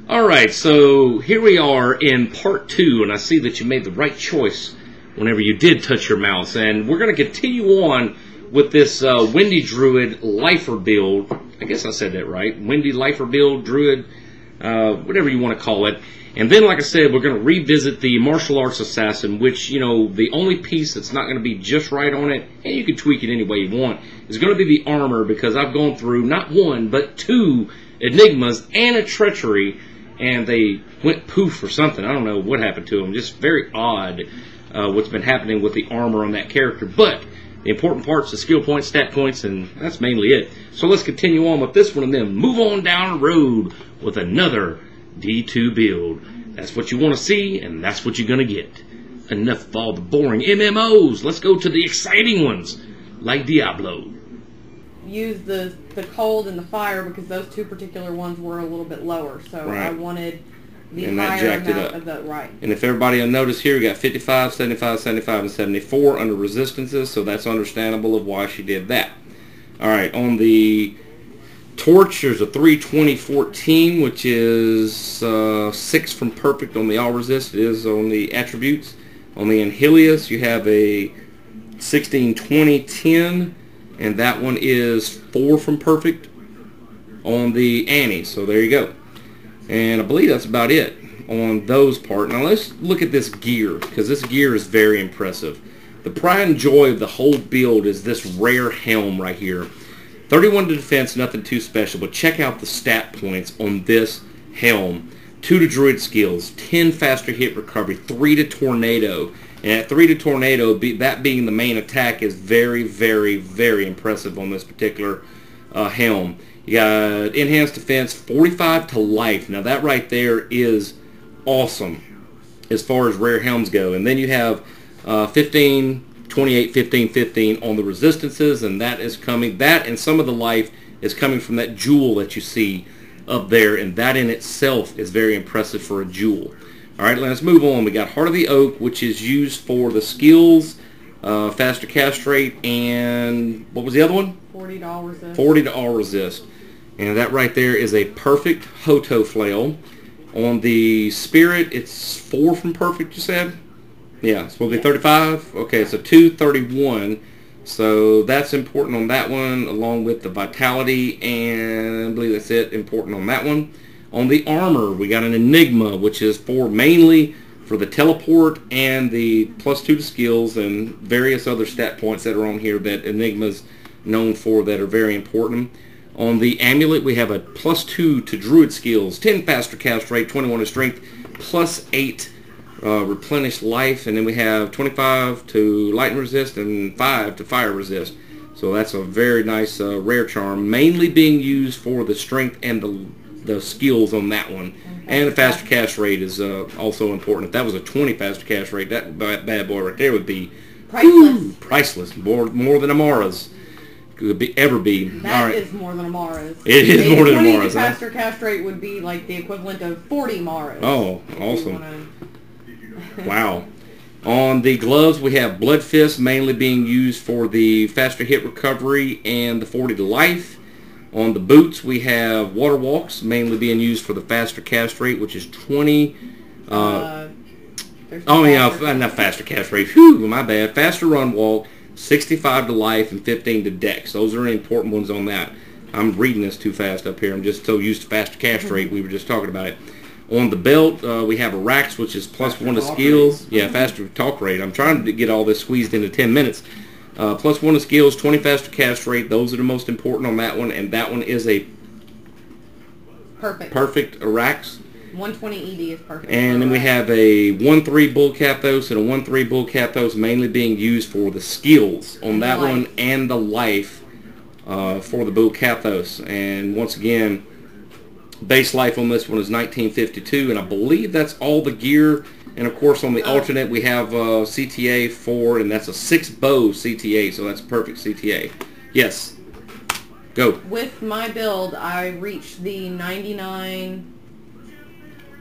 Alright, so here we are in part 2, and I see that you made the right choice whenever you did touch your mouse. And we're going to continue on with this Windy Druid Lifer build. I guess I said that right. Windy Lifer build, Druid, whatever you want to call it. And then, like I said, we're going to revisit the Martial Arts Assassin, which, you know, the only piece that's not going to be just right on it, and you can tweak it any way you want, is going to be the armor, because I've gone through not one, but 2 enigmas and a treachery, and they went poof or something. I don't know what happened to them. Just very odd what's been happening with the armor on that character. But the important part's the skill points, stat points, and that's mainly it. So let's continue on with this one and then move on down the road with another D2 build. That's what you want to see, and that's what you're going to get. Enough of all the boring MMOs. Let's go to the exciting ones, like Diablo. Use the cold and the fire because those 2 particular ones were a little bit lower, so right. I wanted the and higher that jacked amount it up. of the right. And if everybody will notice here, we got 55, 75, 75, and 74 under resistances, so that's understandable of why she did that. Alright, on the torch, there's a 320-14, which is 6 from perfect on the all resist. It is on the attributes. On the Anhelius, you have a 16-20-10. And that one is 4 from perfect on the Annie. So there you go. And I believe that's about it on those parts. Now let's look at this gear, because this gear is very impressive. The pride and joy of the whole build is this rare helm right here. 31 to defense, nothing too special. But check out the stat points on this helm. 2 to druid skills, 10 faster hit recovery, 3 to tornado. And at 3 to tornado, that being the main attack, is very, very, very impressive on this particular helm. You got enhanced defense, 45 to life. Now that right there is awesome as far as rare helms go. And then you have 15, 28, 15, 15 on the resistances, and that is coming. That and some of the life is coming from that jewel that you see up there, and that in itself is very impressive for a jewel. Alright, let's move on. We got Heart of the Oak, which is used for the skills, faster cast rate, and what was the other one? 40 to all resist. 40 to all resist. And that right there is a perfect Hoto Flail. On the Spirit, it's 4 from perfect, you said? Yeah, it's supposed to be 35? Okay, so 231. So that's important on that one, along with the Vitality, and I believe that's it, important on that one. On the armor, we got an Enigma, which is mainly for the teleport and the +2 to skills and various other stat points that are on here that Enigma's known for that are very important. On the amulet, we have a +2 to druid skills, 10 faster cast rate, 21 to strength, +8 replenish life, and then we have 25 to lightning resist and 5 to fire resist. So that's a very nice rare charm, mainly being used for the strength and the skills on that one. And the faster cast rate is also important. If that was a 20 faster cast rate, that bad boy right there would be priceless. Priceless. More than Amara's could ever be. That is more than Amara's. It is more than Amara's. 20 faster cast rate would be like the equivalent of 40 Amara's. Oh, awesome. Wow. On the gloves, we have Blood Fist, mainly being used for the faster hit recovery and the 40 to life. On the boots, we have Water Walks, mainly being used for the faster cast rate, which is 20. Not faster cast rate. Whew, my bad. Faster run walk, 65 to life, and 15 to dex. Those are important ones on that. I'm reading this too fast up here. I'm just so used to faster cast rate. We were just talking about it. On the belt, we have a Rax, which is +1 to skills. Yeah, faster talk rate. I'm trying to get all this squeezed into 10 minutes. +1 to skills, 20 faster cast rate. Those are the most important on that one, and that one is a perfect Rax. 120 ED is perfect. And then we have a 1-3 Bull Kathos and a 1-3 Bull Kathos, mainly being used for the skills on that one and the life for the Bull Kathos. And once again, base life on this one is 1952, and I believe that's all the gear. And of course on the alternate we have CTA 4, and that's a 6 bow CTA, so that's perfect CTA. Yes. Go. With my build, I reached the 99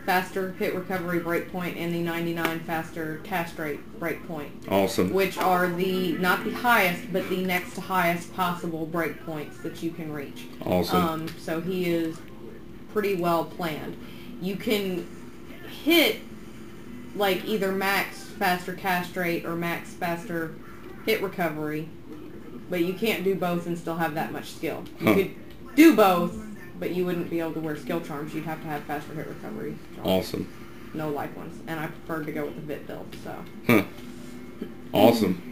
faster hit recovery breakpoint and the 99 faster cast rate breakpoint. Awesome. Which are not the highest, but the next to highest possible breakpoints that you can reach. Awesome. So he is pretty well planned. You can hit like either max faster cast rate or max faster hit recovery, but you can't do both and still have that much skill. You could do both, but you wouldn't be able to wear skill charms. You'd have to have faster hit recovery charms. Awesome. No life ones, and I preferred to go with the Vit build. So. Awesome.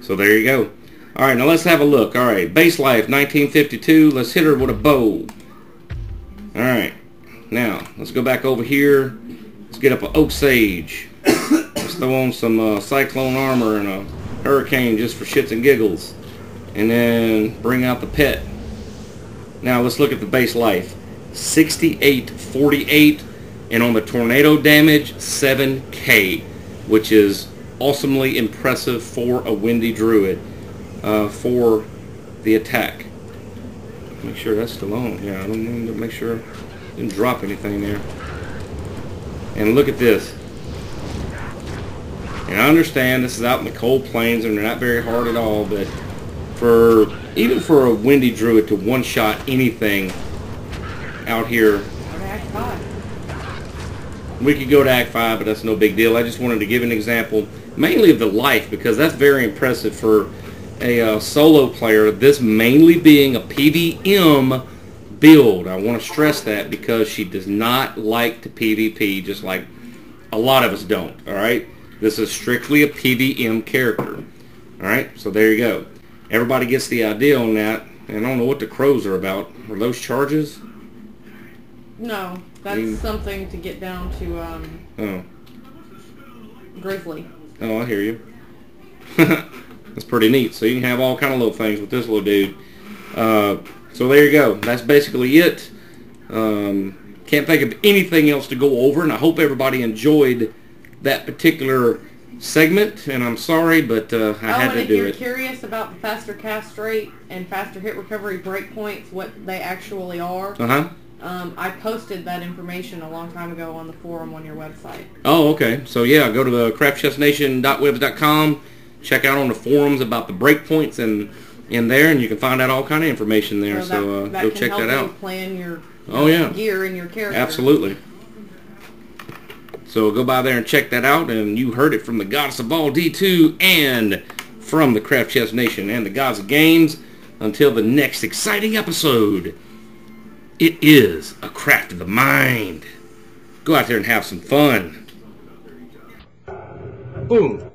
So there you go. All right, now let's have a look. All right, base life 1952. Let's hit her with a bow. All right. Now let's go back over here. Let's get up an oak sage. Let's throw on some cyclone armor and a hurricane just for shits and giggles, and then bring out the pet. Now let's look at the base life. 6848, and on the tornado damage 7K, which is awesomely impressive for a windy druid for the attack. Make sure that's still on. Yeah, I don't need to make sure I didn't drop anything there. And look at this. And I understand this is out in the cold plains and they're not very hard at all, but even for a windy druid to one-shot anything out here, Act 5. we could go to Act 5, but that's no big deal. I just wanted to give an example, mainly of the life, because that's very impressive for a solo player, this mainly being a PvM build. I want to stress that because she does not like to PvP, just like a lot of us don't, alright? This is strictly a PvM character, alright? So there you go. Everybody gets the idea on that, and I don't know what the crows are about. Are those charges? No, that's something to get down to Grizzly. Oh, I hear you. That's pretty neat. So you can have all kind of little things with this little dude. So there you go. That's basically it. Can't think of anything else to go over, and I hope everybody enjoyed that particular segment, and I'm sorry, but I had to do it. If you're curious about the faster cast rate and faster hit recovery breakpoints, what they actually are, I posted that information a long time ago on the forum on your website. Oh, okay. So yeah, go to the craftchestnation.webs.com, check out on the forums about the breakpoints and in there, and you can find out all kind of information there. So go check that out. That can help you plan your gear and your character. Absolutely. So go by there and check that out, and you heard it from the Goddess of All D2 and from the Craft Chest Nation and the Gods of Games. Until the next exciting episode, it is a craft of the mind. Go out there and have some fun. Boom.